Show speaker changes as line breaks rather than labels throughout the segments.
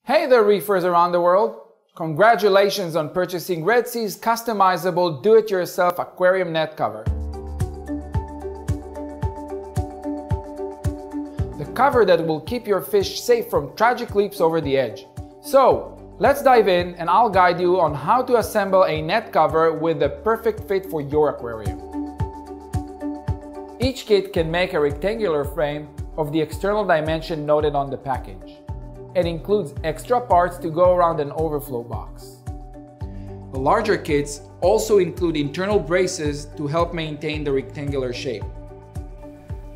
Hey there, reefers around the world! Congratulations on purchasing Red Sea's customizable do-it-yourself aquarium net cover. The cover that will keep your fish safe from tragic leaps over the edge. So, let's dive in and I'll guide you on how to assemble a net cover with the perfect fit for your aquarium. Each kit can make a rectangular frame of the external dimension noted on the package. It includes extra parts to go around an overflow box. The larger kits also include internal braces to help maintain the rectangular shape.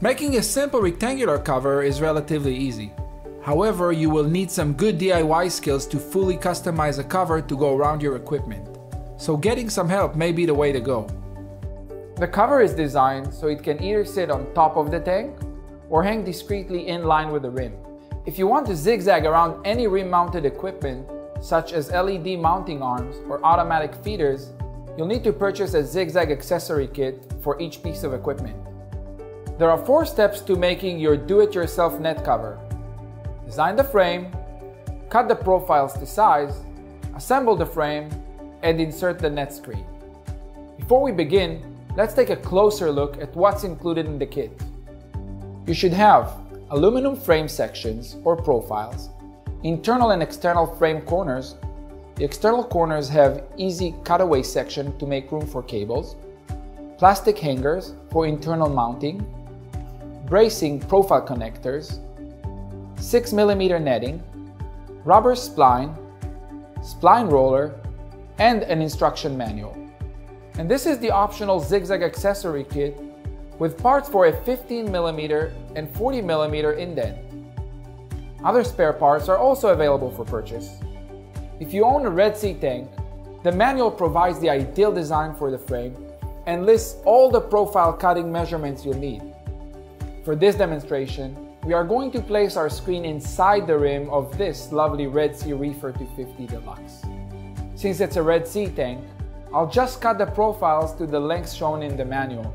Making a simple rectangular cover is relatively easy. However, you will need some good DIY skills to fully customize a cover to go around your equipment. So getting some help may be the way to go. The cover is designed so it can either sit on top of the tank or hang discreetly in line with the rim. If you want to zigzag around any rim-mounted equipment, such as LED mounting arms or automatic feeders, you'll need to purchase a zigzag accessory kit for each piece of equipment. There are 4 steps to making your do-it-yourself net cover. Design the frame, cut the profiles to size, assemble the frame, and insert the net screen. Before we begin, let's take a closer look at what's included in the kit. You should have aluminum frame sections or profiles, internal and external frame corners. The external corners have easy cutaway section to make room for cables, plastic hangers for internal mounting, bracing profile connectors, 6mm netting, rubber spline, spline roller, and an instruction manual. And this is the optional zigzag accessory kit with parts for a 15mm and 40mm indent. Other spare parts are also available for purchase. If you own a Red Sea tank, the manual provides the ideal design for the frame and lists all the profile cutting measurements you'll need. For this demonstration, we are going to place our screen inside the rim of this lovely Red Sea Reefer 250 Deluxe. Since it's a Red Sea tank, I'll just cut the profiles to the lengths shown in the manual.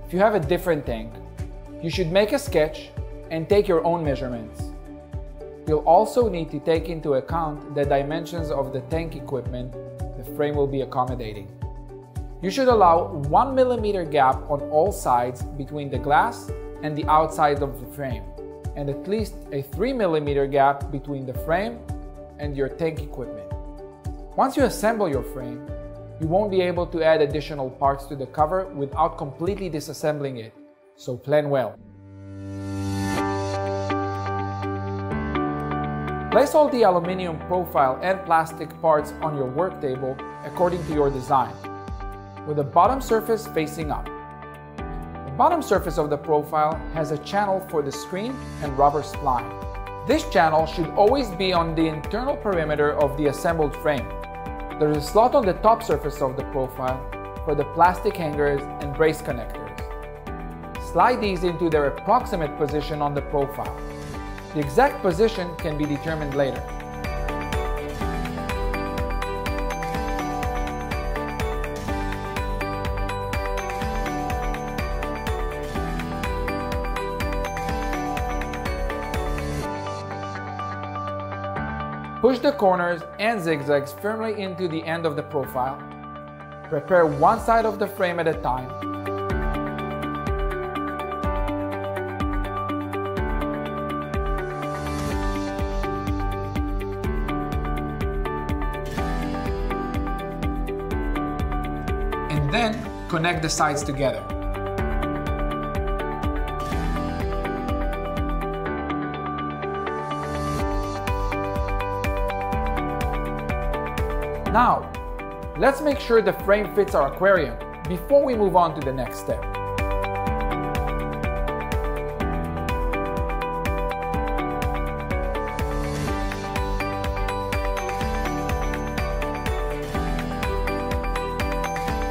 If you have a different tank, you should make a sketch and take your own measurements. You'll also need to take into account the dimensions of the tank equipment the frame will be accommodating. You should allow 1mm gap on all sides between the glass and the outside of the frame, and at least a 3mm gap between the frame and your tank equipment. Once you assemble your frame, you won't be able to add additional parts to the cover without completely disassembling it, so plan well. Place all the aluminum profile and plastic parts on your work table according to your design, with the bottom surface facing up. The bottom surface of the profile has a channel for the screen and rubber spline. This channel should always be on the internal perimeter of the assembled frame. There is a slot on the top surface of the profile for the plastic hangers and brace connectors. Slide these into their approximate position on the profile. The exact position can be determined later. Push the corners and zigzags firmly into the end of the profile. Prepare one side of the frame at a time. And then connect the sides together. Now, let's make sure the frame fits our aquarium before we move on to the next step.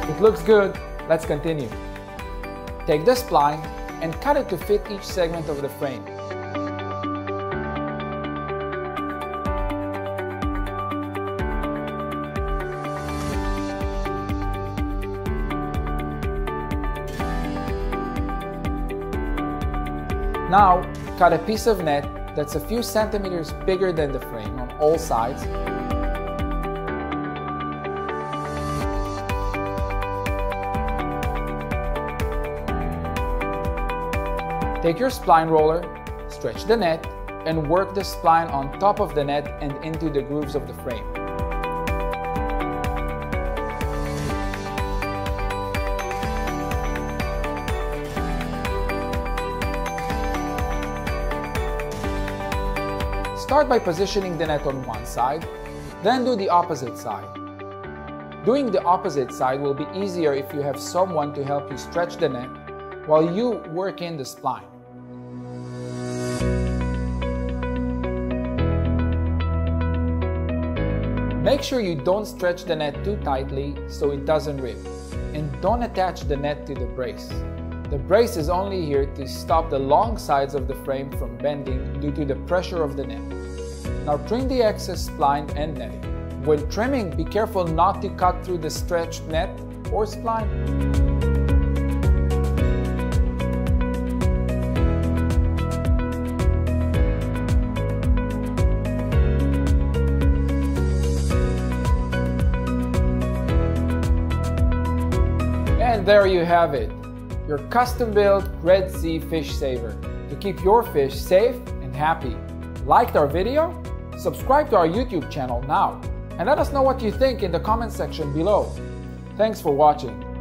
It looks good, let's continue. Take the spline and cut it to fit each segment of the frame. Now, cut a piece of net that's a few centimeters bigger than the frame on all sides. Take your spline roller, stretch the net, and work the spline on top of the net and into the grooves of the frame. Start by positioning the net on one side, then do the opposite side. Doing the opposite side will be easier if you have someone to help you stretch the net while you work in the spline. Make sure you don't stretch the net too tightly so it doesn't rip, and don't attach the net to the brace. The brace is only here to stop the long sides of the frame from bending due to the pressure of the net. Now trim the excess spline and netting. When trimming, be careful not to cut through the stretched net or spline. And there you have it, your custom-built Red Sea fish saver to keep your fish safe and happy. Liked our video? Subscribe to our YouTube channel now and let us know what you think in the comment section below. Thanks for watching.